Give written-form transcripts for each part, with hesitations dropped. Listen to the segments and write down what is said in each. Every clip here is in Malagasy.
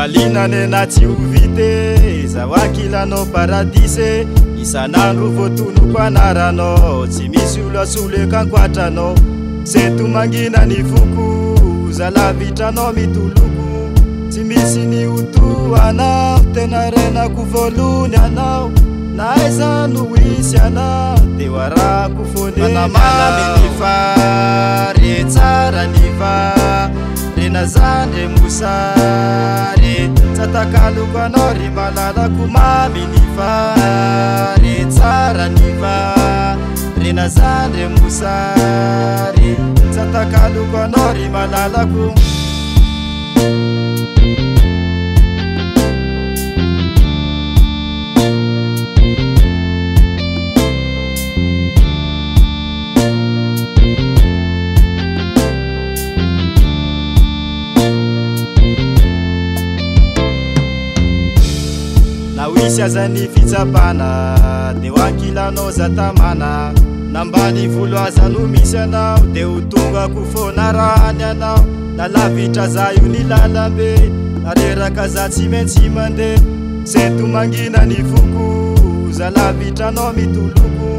Valinane na tsy ovite zawakilanao paradise isan'andro voatonoko anaranao tsy misy olo asoleka ankoatranao seto mangina ny foko zalavitranao mitoloko tsy misy ny oto anao tena renako voalony anao na aiza no isy anao teo arako fone manamana ny fare tsara ny va rena zandre mosare tsatakaloko anao ry malalako mamy ny fare tsara ny va rena zandre mosare tsatakaloko anao ry malalako Nawisy aza ny fitsapana deo ankilanao zatamana nambany volo aza no misy anao deo tongako fona rany anao nalavitra za io ny lalambe nareraka za tsy maintsy mande seto mangina ny foko zalavitranao mitoloko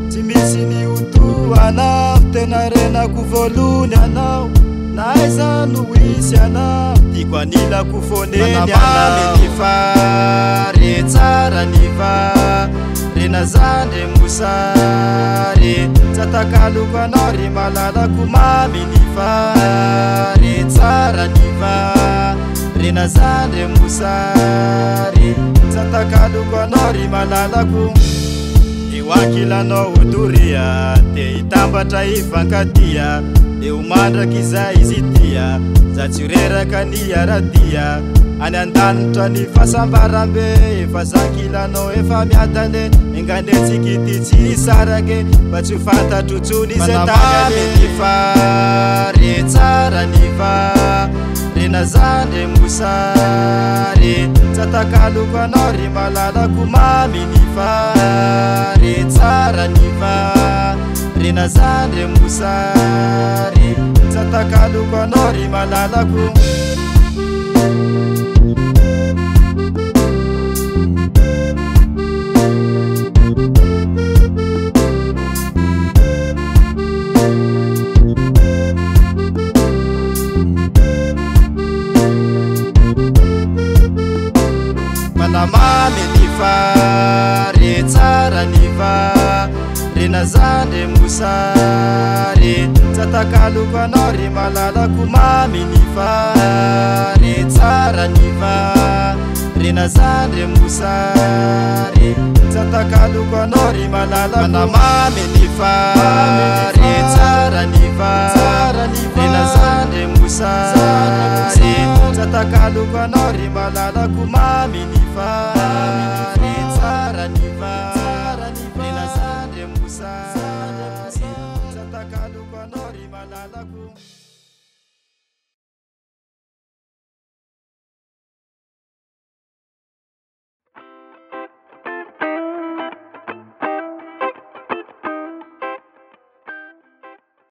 tsy misy ny oto anao tena renako voalony anao na aiza no isy anao tiko anilako foneny anao ny fare tsara ny va rena zandre mosare tsatakaloko anao ry malalako mamy ny fare tsara ny va rena zandre mosare tsatakaloko anao ry malalako eo ankilanao odoria te hitambatra ifankatia eo mandraky izay izy tia za tsy reraka ny aradia any andanitra ny fahasambarambe efa zankilanao efa miadane enganetsikity tsy sarake fa tsy fantatro tsony ze tany ny fare tsara ny va rena zandre mosare tsatakaloko anao ry malalako mamy ny fare tsara ny va rena zandre mosare tsatakaloko anao ry malalako manamamy ny fare tsara ny va rena zandre mosare tsatakaloko anao ry malalako mamy ny fare tsara ny va rena zandre mosare tsatakaloko anao ry malalako manamamy ny fare tsara ny va rena zandre mosare tsatakaloko anao ry malalako mamy ny fare tsara ny va rena zandre mosare tsatakaloko anao ry malalako